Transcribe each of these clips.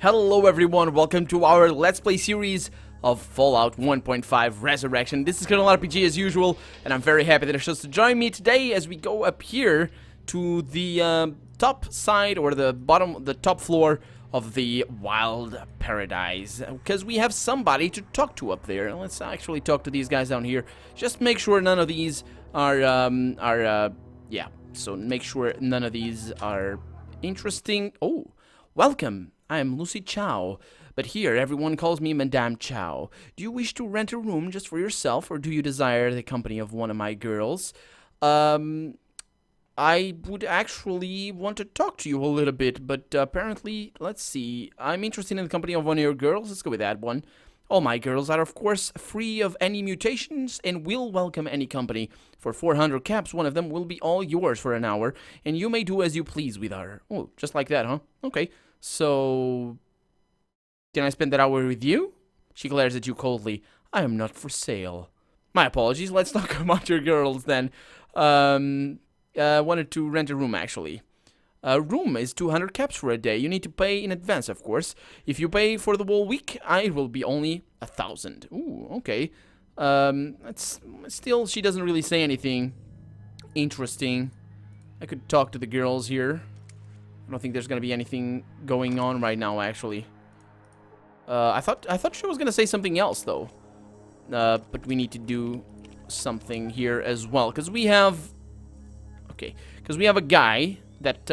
Hello everyone, welcome to our Let's Play series of Fallout 1.5 Resurrection. This is Colonel RPG as usual, and I'm very happy that you're supposed to join me today as we go up here to the top side, or the top floor of the Wild Paradise, because we have somebody to talk to up there. Let's actually talk to these guys down here. Just make sure none of these are, so make sure none of these are interesting. Oh, welcome. I am Lucy Chow, but here everyone calls me Madame Chow. Do you wish to rent a room just for yourself, or do you desire the company of one of my girls? I would actually want to talk to you a little bit, but apparently, let's see. I'm interested in the company of one of your girls. Let's go with that one. All my girls are, of course, free of any mutations and will welcome any company. For 400 caps, one of them will be all yours for an hour, and you may do as you please with her. Oh, just like that, huh? Okay. So, can I spend that hour with you? She glares at you coldly. I am not for sale. My apologies. Let's talk about your girls then. Wanted to rent a room, actually. A room is 200 caps for a day. You need to pay in advance, of course. If you pay for the whole week, I will be only 1,000. Ooh, okay. Still, she doesn't really say anything interesting. I could talk to the girls here. I don't think there's gonna be anything going on right now, actually. I thought she was gonna say something else, though. But we need to do something here as well, because we have... Okay, because we have a guy that,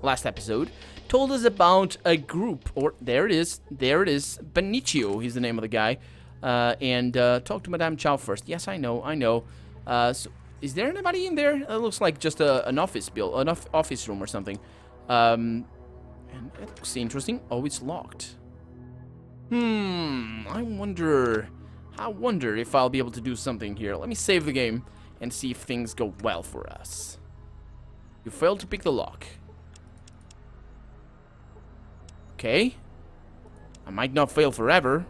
last episode, told us about a group, or there it is, Benicio, he's the name of the guy, and talk to Madame Chow first. Yes, I know, so, is there anybody in there? It looks like just an office office room or something. And it looks interesting. Oh, it's locked. I wonder if I'll be able to do something here. Let me save the game and see if things go well for us. You failed to pick the lock. Okay. I might not fail forever.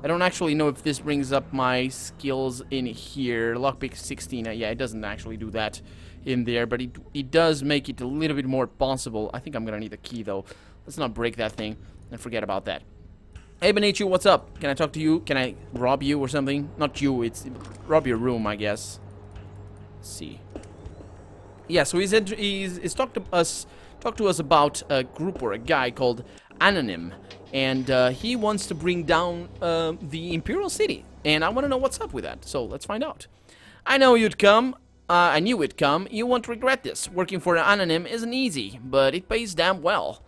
I don't actually know if this brings up my skills in here. Lockpick 16. Yeah, it doesn't actually do that in there, but it does make it a little bit more possible. I think I'm gonna need a key, though. Let's not break that thing and forget about that. Hey, Benicio, what's up? Can I talk to you? Can I rob you or something? Not you, it's rob your room, I guess. Let's see. Yeah, so he's talked to us about a group or a guy called Anonym, and he wants to bring down the Imperial City, and I want to know what's up with that. So let's find out. I know you'd come. I knew it'd come. You won't regret this. Working for an Anonym isn't easy, but it pays damn well.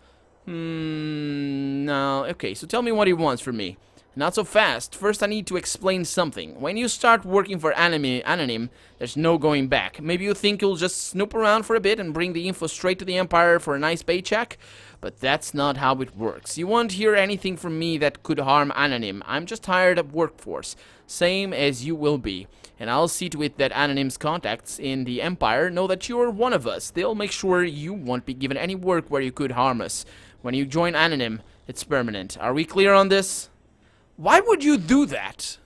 No. Okay, so tell me what he wants from me. Not so fast. First, I need to explain something. When you start working for Anonym, there's no going back. Maybe you think you'll just snoop around for a bit and bring the info straight to the Empire for a nice paycheck? But that's not how it works. You won't hear anything from me that could harm Anonym. I'm just hired at workforce, same as you will be. And I'll see to it that Anonym's contacts in the Empire know that you're one of us. They'll make sure you won't be given any work where you could harm us. When you join Anonym, it's permanent. Are we clear on this? Why would you do that?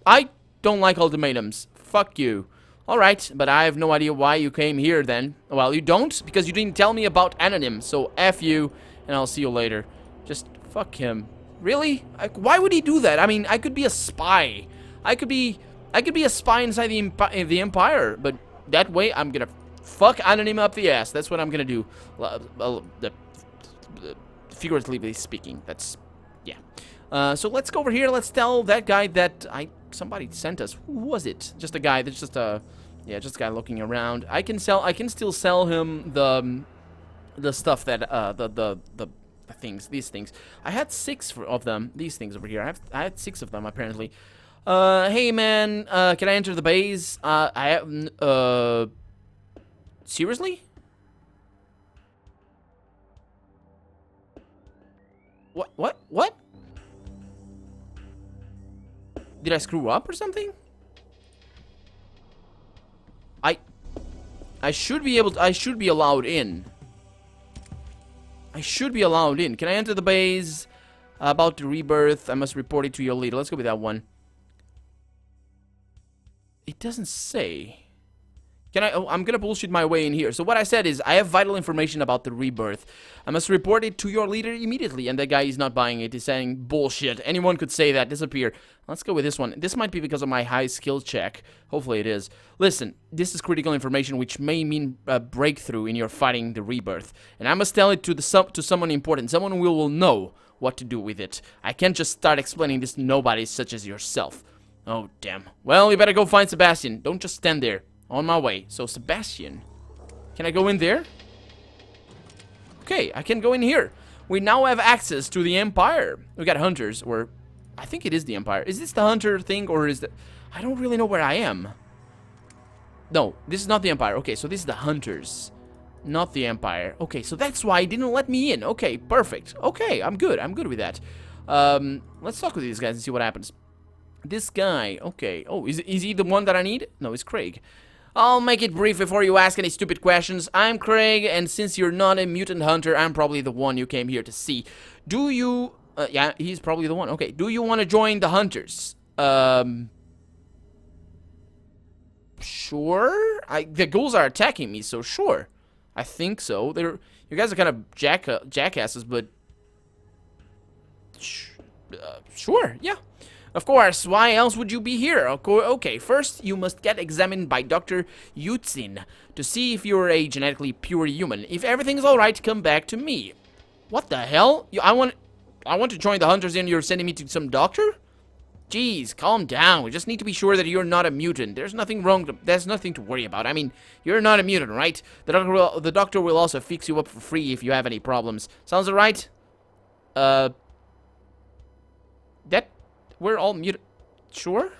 I don't like ultimatums. Fuck you. Alright, but I have no idea why you came here then. Well, you don't, because you didn't tell me about Anonym. So F you, and I'll see you later. Just fuck him. Really? Why would he do that? I mean, I could be a spy. I could be a spy inside the Empire, but that way I'm gonna fuck Anonym up the ass. That's what I'm gonna do. Figuratively speaking, that's, yeah. So let's go over here. Let's tell that guy that somebody sent us. Who was it? Just a guy. That's just a, yeah, just a guy looking around. I can still sell him the stuff that these things. I had 6 of them. These things over here. I had 6 of them apparently. Hey man, can I enter the base? Seriously? What? Did I screw up or something? I should be able to, I should be allowed in. I should be allowed in. Can I enter the base? About the rebirth, I must report it to your leader. Let's go with that one. It doesn't say. Can I? Oh, I'm gonna bullshit my way in here. So what I said is, I have vital information about the rebirth. I must report it to your leader immediately. And that guy is not buying it. He's saying, bullshit. Anyone could say that. Disappear. Let's go with this one. This might be because of my high skill check. Hopefully it is. Listen, this is critical information which may mean a breakthrough in your fighting the rebirth. And I must tell it to someone important. Someone who will know what to do with it. I can't just start explaining this to nobody such as yourself. Oh, damn. Well, you better go find Sebastian. Don't just stand there. On my way. So, Sebastian. Can I go in there? Okay, I can go in here. We now have access to the Empire. We got hunters, or... I think it is the Empire. Is this the hunter thing, or is that... I don't really know where I am. No, this is not the Empire. Okay, so this is the hunters. Not the Empire. Okay, so that's why it didn't let me in. Okay, perfect. Okay, I'm good. I'm good with that. Let's talk with these guys and see what happens. This guy, okay. Oh, is he the one that I need? No, it's Craig. I'll make it brief before you ask any stupid questions. I'm Craig, and since you're not a mutant hunter, I'm probably the one you came here to see. Do you... yeah, he's probably the one. Okay, do you want to join the hunters? Sure? The ghouls are attacking me, so sure. I think so. You guys are kind of jackasses, but... sure, yeah. Of course, why else would you be here? Okay, first you must get examined by Dr. Yutzin to see if you're a genetically pure human. If everything's alright, come back to me. What the hell? I want to join the hunters and you're sending me to some doctor? Jeez, calm down. We just need to be sure that you're not a mutant. There's nothing wrong. There's nothing to worry about. I mean, you're not a mutant, right? The doctor will also fix you up for free if you have any problems. Sounds alright? We're all mutant. Sure?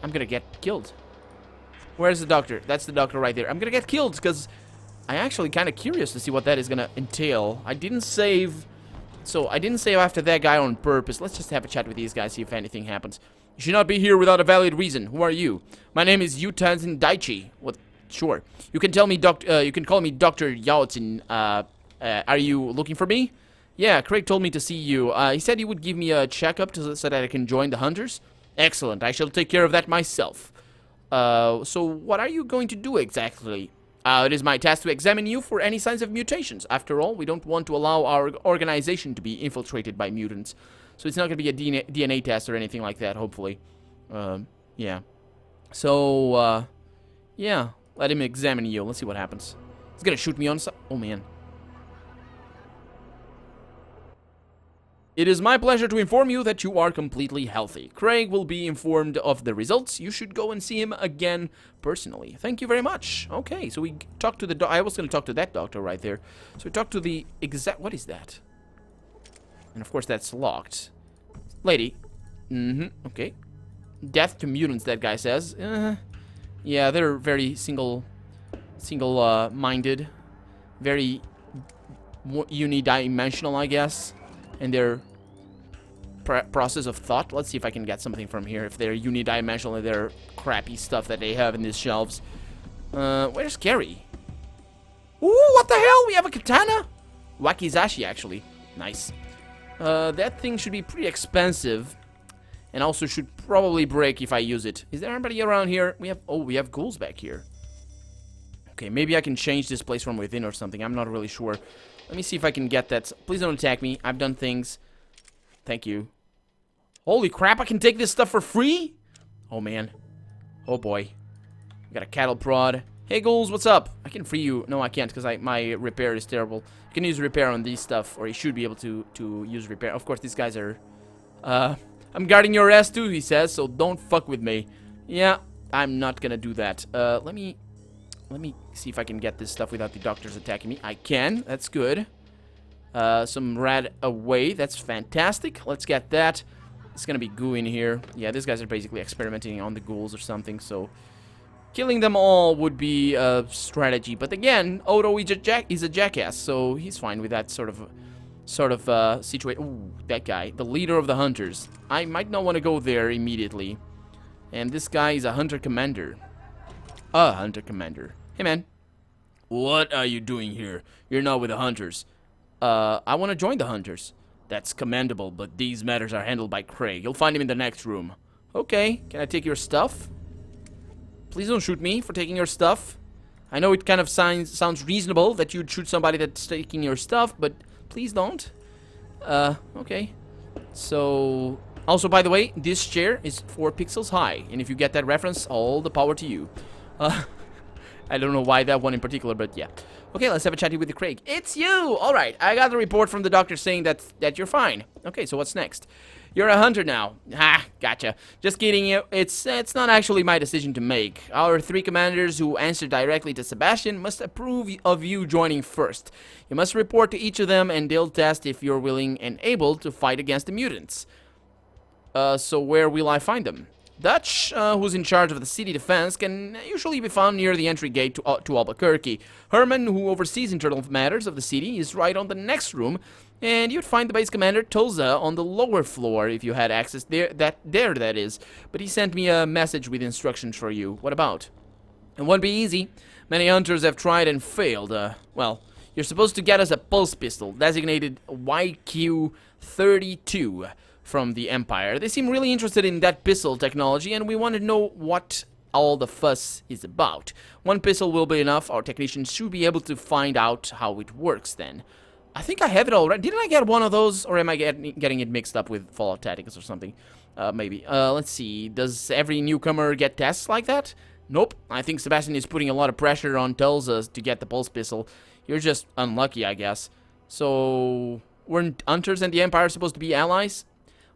I'm gonna get killed. Where's the doctor? That's the doctor right there. I'm gonna get killed because I'm actually kind of curious to see what that is gonna entail. I didn't save... So, I didn't save after that guy on purpose. Let's just have a chat with these guys, see if anything happens. You should not be here without a valid reason. Who are you? My name is Yutanzin Daichi. What? Sure. You can tell me you can call me Dr. Yaotzin. Are you looking for me? Yeah, Craig told me to see you. He said he would give me a checkup so that I can join the hunters. Excellent. I shall take care of that myself. So what are you going to do exactly? It is my task to examine you for any signs of mutations. After all, we don't want to allow our organization to be infiltrated by mutants. So it's not going to be a DNA test or anything like that, hopefully. Yeah. So, yeah. Let him examine you. Let's see what happens. He's going to shoot me on... Oh, man. It is my pleasure to inform you that you are completely healthy. Craig will be informed of the results. You should go and see him again personally. Thank you very much. Okay, so we talked to the I was going to talk to that doctor right there. So we talked to the exact... What is that? And of course that's locked. Lady. Okay. Death to mutants, that guy says. Yeah, they're very single-minded. Very unidimensional, I guess. And their process of thought. Let's see if I can get something from here. If they're unidimensional and their crappy stuff that they have in these shelves. Where's Gary? Ooh, what the hell? We have a katana? Wakizashi, actually. Nice. That thing should be pretty expensive. And also should probably break if I use it. Is there anybody around here? We have ghouls back here. Okay, maybe I can change this place from within or something. I'm not really sure. Let me see if I can get that. Please don't attack me. I've done things. Thank you. Holy crap, I can take this stuff for free? Oh, man. Oh, boy. We got a cattle prod. Hey, ghouls, what's up? I can free you. No, I can't because my repair is terrible. You can use repair on these stuff, or you should be able to use repair. Of course, these guys are... I'm guarding your ass too, he says, so don't fuck with me. Yeah, I'm not gonna do that. Let me see if I can get this stuff without the doctors attacking me. I can. That's good. Some rad away. That's fantastic. Let's get that. It's gonna be goo in here. Yeah, these guys are basically experimenting on the ghouls or something, so... Killing them all would be a strategy. But again, Odo is a jackass, so he's fine with that sort of situation. Ooh, that guy. The leader of the hunters. I might not want to go there immediately. And this guy is a hunter commander. A hunter commander. Hey, man. What are you doing here? You're not with the hunters. I want to join the hunters. That's commendable, but these matters are handled by Craig. You'll find him in the next room. Okay. Can I take your stuff? Please don't shoot me for taking your stuff. I know it kind of sounds reasonable that you'd shoot somebody that's taking your stuff, but please don't. Okay. So, also, by the way, this chair is 4 pixels high, and if you get that reference, all the power to you. I don't know why that one in particular, but yeah. Okay, let's have a chatty with Craig. It's you! Alright, I got the report from the doctor saying that you're fine. Okay, so what's next? You're a hunter now. Ha, gotcha. Just kidding you. It's not actually my decision to make. Our 3 commanders who answer directly to Sebastian must approve of you joining first. You must report to each of them, and they'll test if you're willing and able to fight against the mutants. So where will I find them? Dutch, who's in charge of the city defense, can usually be found near the entry gate to Albuquerque. Herman, who oversees internal matters of the city, is right on the next room, and you'd find the base commander, Toza, on the lower floor if you had access there. That is. But he sent me a message with instructions for you. What about? It won't be easy. Many hunters have tried and failed. Well, you're supposed to get us a pulse pistol, designated YQ-32. From the Empire. They seem really interested in that pistol technology, and we want to know what all the fuss is about. 1 pistol will be enough. Our technicians should be able to find out how it works then. I think I have it already. Didn't I get one of those, or am I getting it mixed up with Fallout Tactics or something? Maybe. Let's see. Does every newcomer get tests like that? Nope. I think Sebastian is putting a lot of pressure on Tulsa to get the pulse pistol. You're just unlucky, I guess. So, weren't hunters and the Empire supposed to be allies?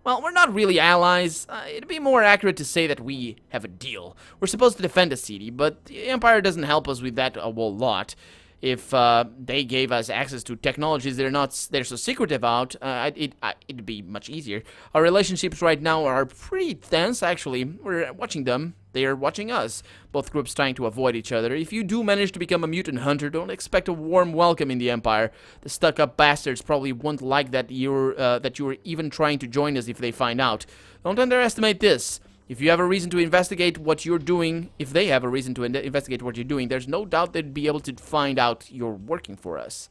Well, we're not really allies. It'd be more accurate to say that we have a deal. We're supposed to defend the city, but the Empire doesn't help us with that a whole lot. If they gave us access to technologies they're so secretive about, it'd be much easier. Our relationships right now are pretty tense, actually. We're watching them. They are watching us. Both groups trying to avoid each other. If you do manage to become a mutant hunter, don't expect a warm welcome in the Empire. The stuck-up bastards probably won't like that you're even trying to join us if they find out. Don't underestimate this. If you have a reason to investigate what you're doing, if they have a reason to investigate what you're doing, there's no doubt they'd be able to find out you're working for us.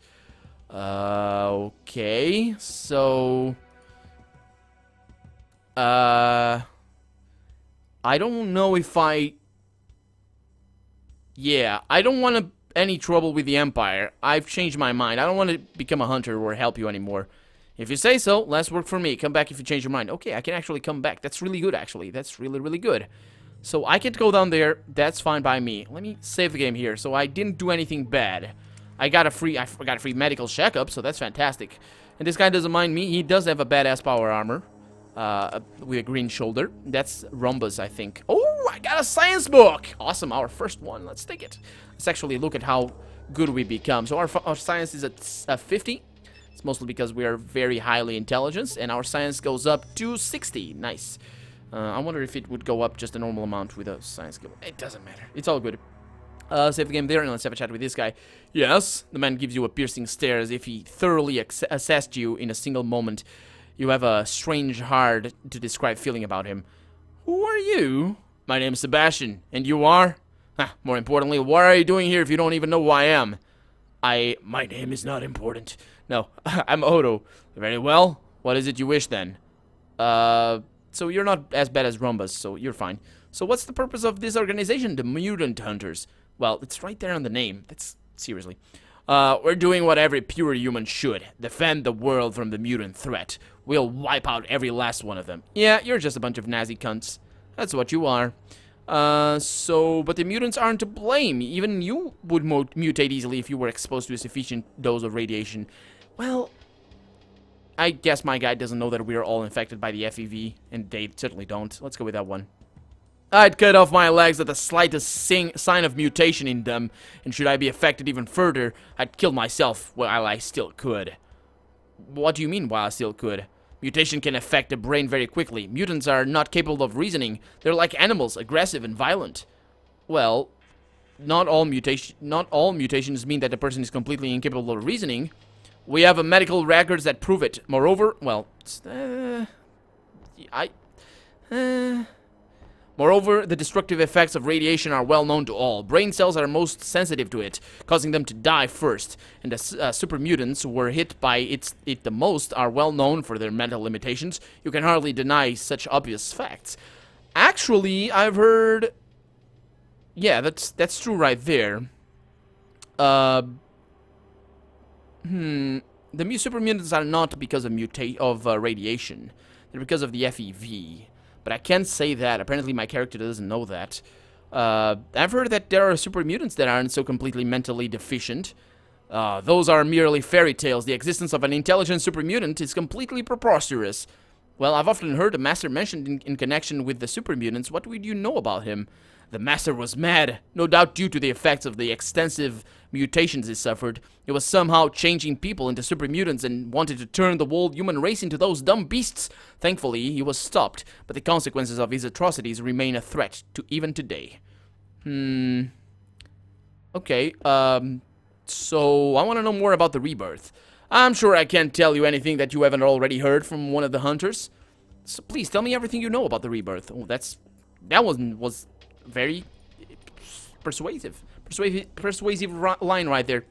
Okay, so... I don't know if Yeah, I don't want any trouble with the Empire. I've changed my mind. I don't want to become a hunter or help you anymore. If you say so, less work for me. Come back if you change your mind. Okay, I can actually come back. That's really good, actually. That's really, really good. So I can go down there. That's fine by me. Let me save the game here. So I didn't do anything bad. I got a free medical checkup, so that's fantastic. And this guy doesn't mind me. He does have a badass power armor. With a green shoulder. That's Rhombus, I think. Oh, I got a science book! Awesome, our first one. Let's take it. Let's actually look at how good we become. So our science is at 50. It's mostly because we are very highly intelligent, and our science goes up to 60. Nice. I wonder if it would go up just a normal amount with a science skill. It doesn't matter. It's all good. Save the game there, and let's have a chat with this guy. Yes, the man gives you a piercing stare as if he thoroughly assessed you in a single moment. You have a strange, hard to describe feeling about him. Who are you? My name is Sebastian, and you are? More importantly, what are you doing here if you don't even know who I am? My name is not important. No, I'm Odo. Very well. What is it you wish then? So you're not as bad as Rhombus, so you're fine. So what's the purpose of this organization, the Mutant Hunters? Well, it's right there on the name. That's seriously. We're doing what every pure human should. Defend the world from the mutant threat. We'll wipe out every last one of them. Yeah, you're just a bunch of Nazi cunts. That's what you are. But the mutants aren't to blame. Even you would mutate easily if you were exposed to a sufficient dose of radiation. Well, I guess my guy doesn't know that we're all infected by the FEV, and they certainly don't. Let's go with that one. I'd cut off my legs at the slightest sign of mutation in them, and should I be affected even further, I'd kill myself while I still could. What do you mean, while I still could? Mutation can affect the brain very quickly. Mutants are not capable of reasoning. They're like animals, aggressive and violent. Well, not all mutations mean that the person is completely incapable of reasoning. We have medical records that prove it. Moreover, well, Moreover, the destructive effects of radiation are well known to all. Brain cells are most sensitive to it, causing them to die first. And the super mutants who were hit by it the most are well known for their mental limitations. You can hardly deny such obvious facts. Actually, I've heard... Yeah, that's true right there. Uh, the super mutants are not because of radiation. They're because of the FEV. But I can't say that. Apparently my character doesn't know that. I've heard that there are super mutants that aren't so completely mentally deficient. Those are merely fairy tales. The existence of an intelligent super mutant is completely preposterous. Well, I've often heard the Master mentioned in connection with the super mutants. What would you know about him? The Master was mad, no doubt due to the effects of the extensive mutations he suffered. He was somehow changing people into super mutants and wanted to turn the whole human race into those dumb beasts. Thankfully, he was stopped, but the consequences of his atrocities remain a threat to even today. Okay, so I want to know more about the rebirth. I'm sure I can't tell you anything that you haven't already heard from one of the hunters. So please tell me everything you know about the rebirth. Oh, that was very persuasive line right there.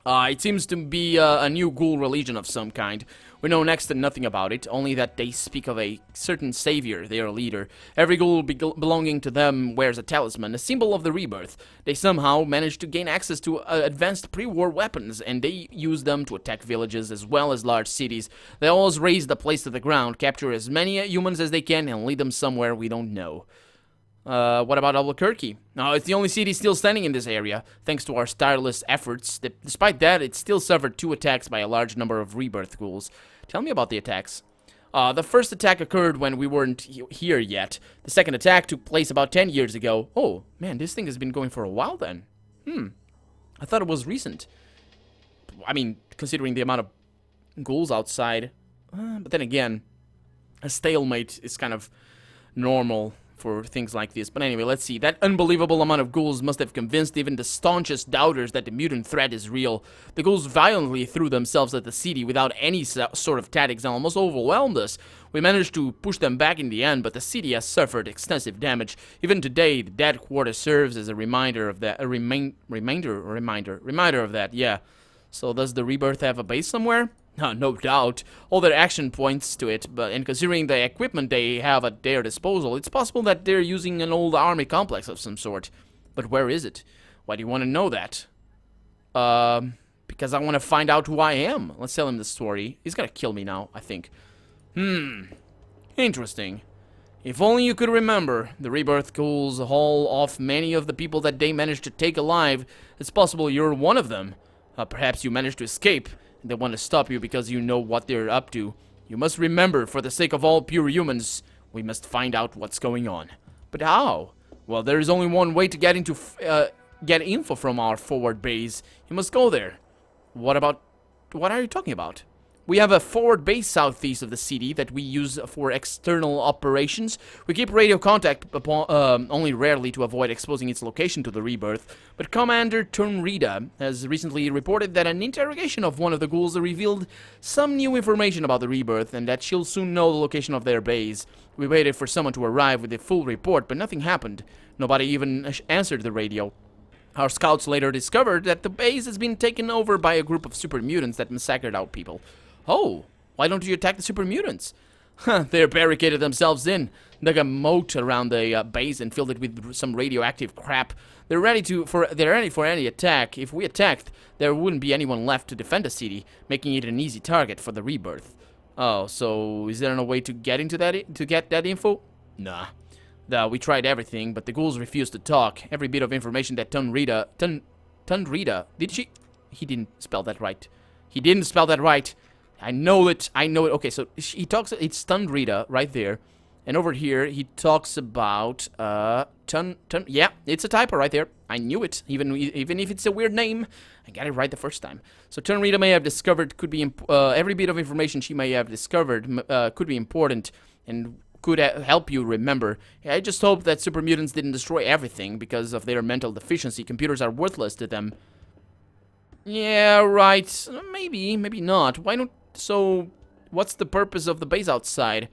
It seems to be a new ghoul religion of some kind. We know next to nothing about it, only that they speak of a certain savior, their leader. Every ghoul belonging to them wears a talisman, a symbol of the rebirth. They somehow managed to gain access to advanced pre-war weapons, and they use them to attack villages as well as large cities. They always raise the place to the ground, capture as many humans as they can, and lead them somewhere we don't know. What about Albuquerque? No, it's the only city still standing in this area, thanks to our tireless efforts. Despite that, it still suffered 2 attacks by a large number of rebirth ghouls. Tell me about the attacks. The first attack occurred when we weren't here yet. The second attack took place about 10 years ago. Oh, man, this thing has been going for a while then. I thought it was recent. I mean, considering the amount of ghouls outside. But then again, a stalemate is kind of normal for things like this. But anyway, let's see. That unbelievable amount of ghouls must have convinced even the staunchest doubters that the mutant threat is real. The ghouls violently threw themselves at the city without any sort of tactics and almost overwhelmed us. We managed to push them back in the end, but the city has suffered extensive damage. Even today, the dead quarter serves as a reminder of that. Reminder of that, yeah. So does the rebirth have a base somewhere? No doubt. All their action points to it, and considering the equipment they have at their disposal, it's possible that they're using an old army complex of some sort. But where is it? Why do you want to know that? Because I want to find out who I am. Let's tell him the story. He's gonna kill me now, I think. Interesting. If only you could remember, the rebirth ghouls haul off many of the people that they managed to take alive. It's possible you're one of them. Perhaps you managed to escape. They want to stop you because you know what they're up to. You must remember, for the sake of all pure humans, we must find out what's going on. But how? Well, there is only one way to get info from our forward base. You must go there. What are you talking about? We have a forward base southeast of the city that we use for external operations. We keep radio contact only rarely to avoid exposing its location to the rebirth. But Commander Turnrida has recently reported that an interrogation of one of the ghouls revealed some new information about the rebirth and that she'll soon know the location of their base. We waited for someone to arrive with a full report, but nothing happened. Nobody even answered the radio. Our scouts later discovered that the base has been taken over by a group of super mutants that massacred our people. Oh, why don't you attack the super mutants? They're barricaded themselves in, dug a moat around the base and filled it with some radioactive crap. They're ready for any attack. If we attacked, there wouldn't be anyone left to defend the city, making it an easy target for the rebirth. Oh, so is there no way to get that info? Nah. We tried everything, but the ghouls refused to talk. Every bit of information that Tundrida, he didn't spell that right. He didn't spell that right. I know it. Okay, so he talks, it's Tundrida right there. And over here, he talks about, yeah, it's a typo right there. I knew it, even if it's a weird name. I got it right the first time. So Turnrida may have discovered, every bit of information she may have discovered could be important and could help you remember. I just hope that super mutants didn't destroy everything because of their mental deficiency. Computers are worthless to them. Yeah, right. Maybe not. Why don't... So, what's the purpose of the base outside?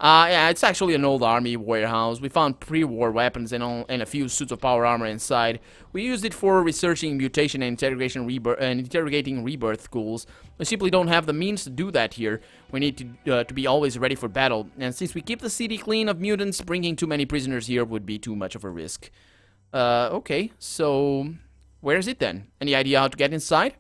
Yeah, it's actually an old army warehouse. We found pre-war weapons and a few suits of power armor inside. We used it for researching mutation and interrogating rebirth ghouls. We simply don't have the means to do that here. We need to be always ready for battle. And since we keep the city clean of mutants, bringing too many prisoners here would be too much of a risk. Okay, so where is it then? Any idea how to get inside?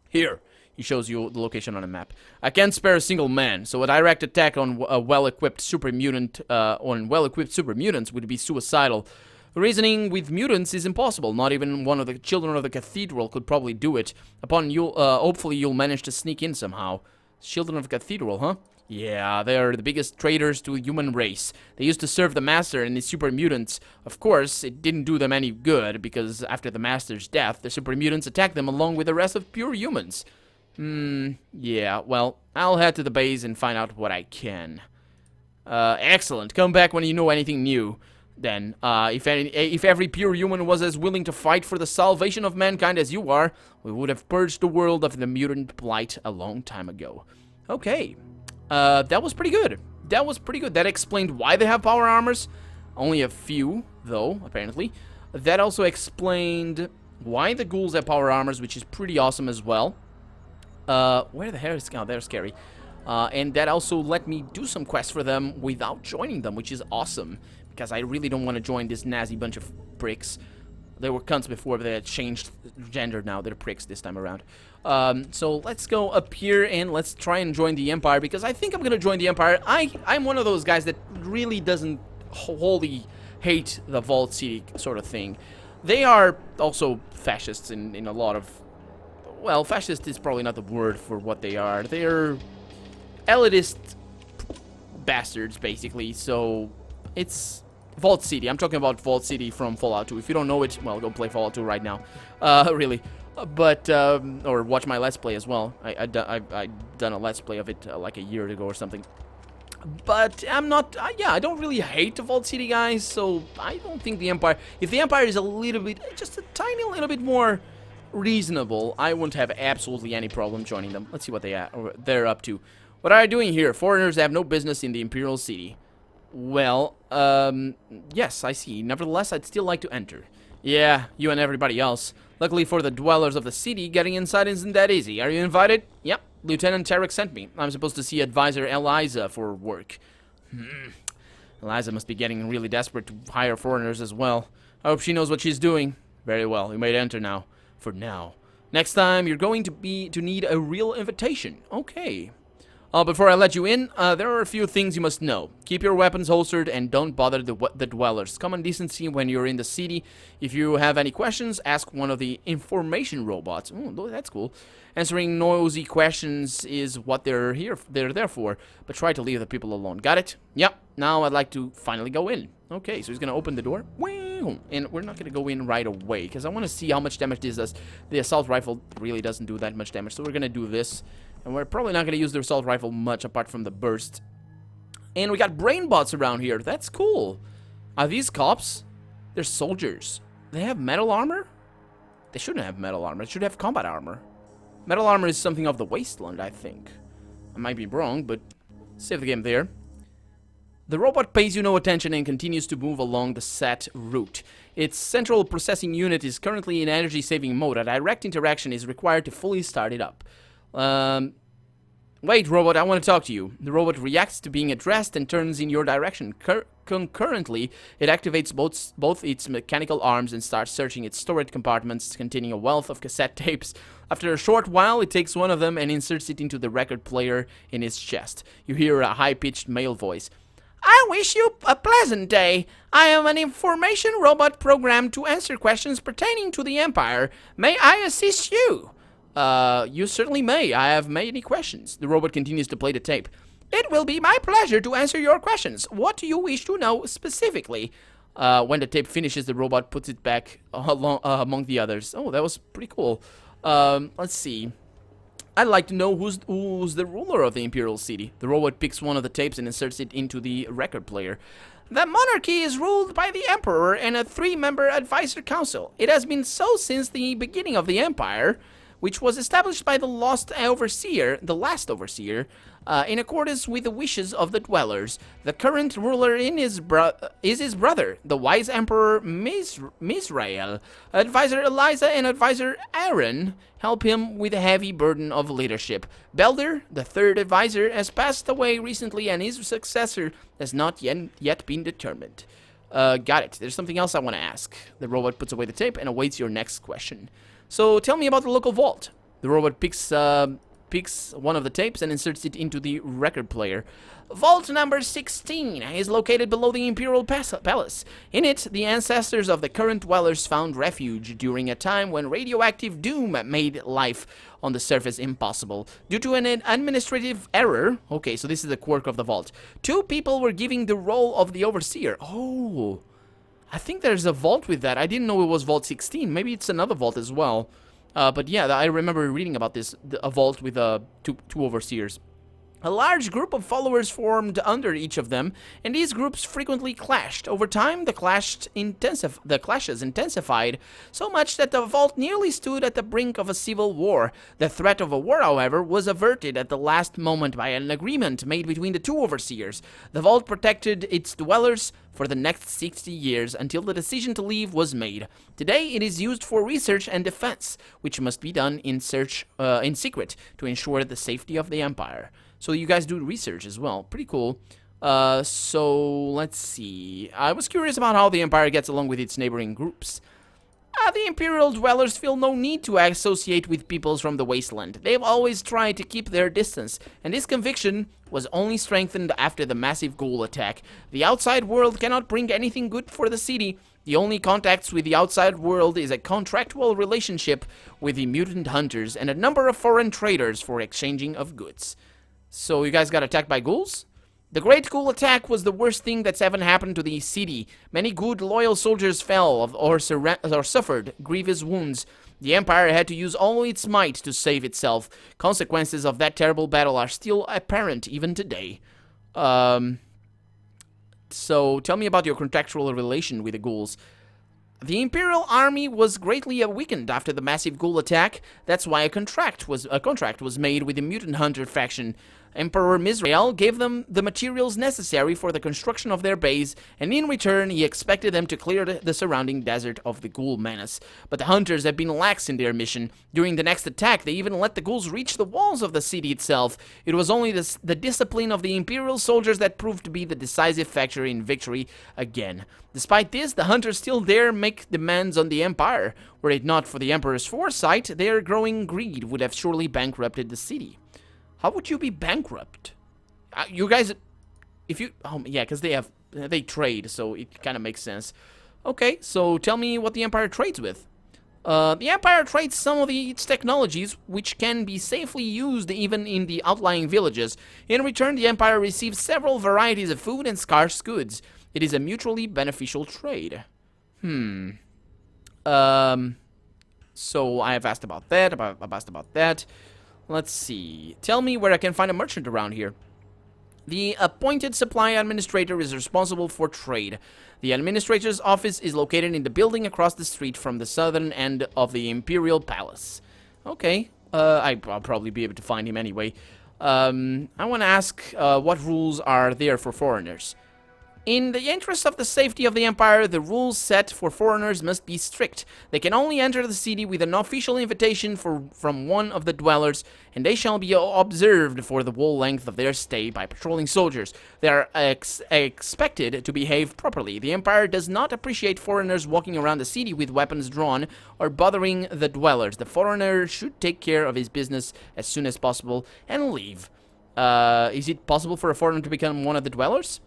Here. He shows you the location on a map. I can't spare a single man, so a direct attack on a well-equipped super mutant, on well-equipped super mutants would be suicidal. Reasoning with mutants is impossible. Not even one of the children of the cathedral could probably do it. Hopefully you'll manage to sneak in somehow. Children of the cathedral, huh? Yeah, they're the biggest traitors to the human race. They used to serve the master and the super mutants. Of course, it didn't do them any good, because after the master's death, the super mutants attacked them along with the rest of pure humans. Yeah, well, I'll head to the base and find out what I can. Excellent. Come back when you know anything new. Then, if every pure human was as willing to fight for the salvation of mankind as you are, we would have purged the world of the mutant blight a long time ago. Okay. That was pretty good. That was pretty good. That explained why they have power armors. Only a few, though, apparently. That also explained why the ghouls have power armors, which is pretty awesome as well. Where the hell is... Oh, they're scary. And that also let me do some quests for them without joining them, which is awesome. Because I really don't want to join this nazi bunch of pricks. They were cunts before, but they had changed gender now. They're pricks this time around. So let's go up here and let's try and join the Empire, because I think I'm going to join the Empire. I'm one of those guys that really doesn't wholly hate the Vault City sort of thing. They are also fascists in a lot of... Well, fascist is probably not the word for what they are. They're elitist bastards, basically. So it's Vault City. I'm talking about Vault City from Fallout 2. If you don't know it, well, go play Fallout 2 right now. Really. But, or watch my Let's Play as well. I've done a Let's Play of it like a year ago or something. But I'm not, yeah, I don't really hate the Vault City guys, so I don't think the Empire, if the Empire is a little bit, just a tiny little bit more reasonable, I wouldn't have absolutely any problem joining them. Let's see what they're up to. What are you doing here? Foreigners have no business in the Imperial City. Well, yes, I see. Nevertheless, I'd still like to enter. Yeah, you and everybody else. Luckily for the dwellers of the city, getting inside isn't that easy. Are you invited? Yep, Lieutenant Tarek sent me. I'm supposed to see Advisor Eliza for work. Eliza must be getting really desperate to hire foreigners as well. I hope she knows what she's doing. Very well, you may enter now. For now. Next time, you're going to need a real invitation. Okay. Before I let you in, there are a few things you must know. Keep your weapons holstered and don't bother the dwellers. Common decency when you're in the city. If you have any questions, ask one of the information robots. Oh, that's cool. Answering nosy questions is what they're there for, but try to leave the people alone. Got it? Yep. Now I'd like to finally go in. Okay, so he's gonna open the door. And we're not gonna go in right away, because I want to see how much damage this does. The assault rifle really doesn't do that much damage, so we're gonna do this. And we're probably not going to use the assault rifle much apart from the burst. And we got brain bots around here. That's cool. Are these cops? They're soldiers. They have metal armor? They shouldn't have metal armor. They should have combat armor. Metal armor is something of the wasteland, I think. I might be wrong, but save the game there. The robot pays you no attention and continues to move along the set route. Its central processing unit is currently in energy-saving mode. A direct interaction is required to fully start it up. Wait, robot, I want to talk to you. The robot reacts to being addressed and turns in your direction. Concurrently, it activates both its mechanical arms and starts searching its storage compartments containing a wealth of cassette tapes. After a short while, it takes one of them and inserts it into the record player in its chest. You hear a high-pitched male voice. I wish you a pleasant day. I am an information robot programmed to answer questions pertaining to the Empire. May I assist you? You certainly may. I have many questions. The robot continues to play the tape. It will be my pleasure to answer your questions. What do you wish to know specifically? When the tape finishes, the robot puts it back among the others. Oh, that was pretty cool. Let's see. I'd like to know who's the ruler of the Imperial City. The robot picks one of the tapes and inserts it into the record player. The monarchy is ruled by the Emperor and a 3-member advisor council. It has been so since the beginning of the Empire, which was established by the last overseer, in accordance with the wishes of the dwellers. The current ruler is his brother, the wise Emperor Misrael. Advisor Eliza and Advisor Aaron help him with a heavy burden of leadership. Belder, the third advisor, has passed away recently, and his successor has not yet been determined. Got it. There's something else I want to ask. The robot puts away the tape and awaits your next question. So tell me about the local vault. The robot picks one of the tapes and inserts it into the record player. Vault number 16 is located below the Imperial Palace. In it, the ancestors of the current dwellers found refuge during a time when radioactive doom made life on the surface impossible. Due to an administrative error, okay, so this is the quirk of the vault, 2 people were given the role of the overseer. Oh, I think there's a vault with that. I didn't know it was Vault 16. Maybe it's another vault as well. But yeah, I remember reading about this, a vault with two overseers. A large group of followers formed under each of them, and these groups frequently clashed. Over time, the clashes intensified so much that the vault nearly stood at the brink of a civil war. The threat of a war, however, was averted at the last moment by an agreement made between the 2 overseers. The vault protected its dwellers for the next 60 years until the decision to leave was made. Today, it is used for research and defense, which must be done in secret to ensure the safety of the Empire. So you guys do research as well. Pretty cool. So let's see. I was curious about how the Empire gets along with its neighboring groups. The Imperial dwellers feel no need to associate with peoples from the wasteland. They've always tried to keep their distance, and this conviction was only strengthened after the massive ghoul attack. The outside world cannot bring anything good for the city. The only contacts with the outside world is a contractual relationship with the mutant hunters and a number of foreign traders for exchanging of goods. So you guys got attacked by ghouls? The Great Ghoul attack was the worst thing that's ever happened to the city. Many good, loyal soldiers fell or suffered grievous wounds. The Empire had to use all its might to save itself. Consequences of that terrible battle are still apparent even today. So tell me about your contractual relation with the ghouls. The Imperial army was greatly weakened after the massive ghoul attack. That's why a contract was made with the mutant hunter faction. Emperor Misrael gave them the materials necessary for the construction of their base, and in return he expected them to clear the surrounding desert of the ghoul menace. But the hunters have been lax in their mission. During the next attack, they even let the ghouls reach the walls of the city itself. It was only the discipline of the Imperial soldiers that proved to be the decisive factor in victory again. Despite this, the hunters still dare make demands on the Empire. Were it not for the Emperor's foresight, their growing greed would have surely bankrupted the city. How would you be bankrupt? You guys, if you, oh yeah, because they trade, so it kind of makes sense. Okay, so tell me what the Empire trades with. The Empire trades some of its technologies, which can be safely used even in the outlying villages. In return, the Empire receives several varieties of food and scarce goods. It is a mutually beneficial trade. So I have asked about that, I've asked about that. Let's see. Tell me where I can find a merchant around here. The appointed supply administrator is responsible for trade. The administrator's office is located in the building across the street from the southern end of the Imperial Palace. Okay. I'll probably be able to find him anyway. I want to ask what rules are there for foreigners. In the interest of the safety of the Empire, the rules set for foreigners must be strict. They can only enter the city with an official invitation from one of the dwellers, and they shall be observed for the whole length of their stay by patrolling soldiers. They are expected to behave properly. The Empire does not appreciate foreigners walking around the city with weapons drawn or bothering the dwellers. The foreigner should take care of his business as soon as possible and leave. Is it possible for a foreigner to become one of the dwellers?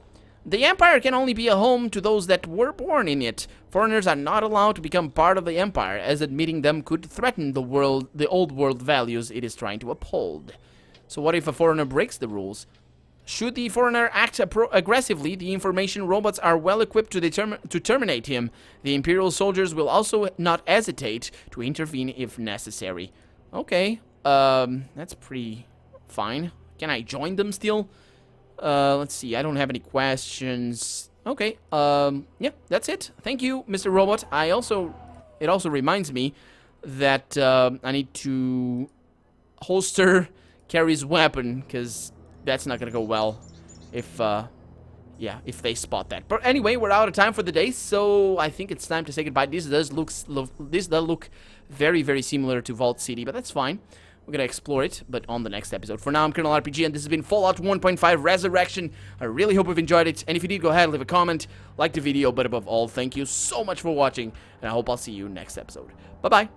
The Empire can only be a home to those that were born in it. Foreigners are not allowed to become part of the Empire, as admitting them could threaten the old world values it is trying to uphold. So what if a foreigner breaks the rules? Should the foreigner act aggressively, the information robots are well equipped to terminate him. The Imperial soldiers will also not hesitate to intervene if necessary. Okay, that's pretty fine. Can I join them still? Let's see, I don't have any questions. Okay, yeah, that's it. Thank you, Mr. Robot. It also reminds me that, I need to holster Carrie's weapon, because that's not gonna go well if, yeah, if they spot that. But anyway, we're out of time for the day, so I think it's time to say goodbye. This does look very, very similar to Vault City, but that's fine. We're gonna explore it, but on the next episode. For now, I'm Colonel RPG, and this has been Fallout 1.5 Resurrection. I really hope you've enjoyed it, and if you did, go ahead, leave a comment, like the video, but above all, thank you so much for watching, and I hope I'll see you next episode. Bye-bye!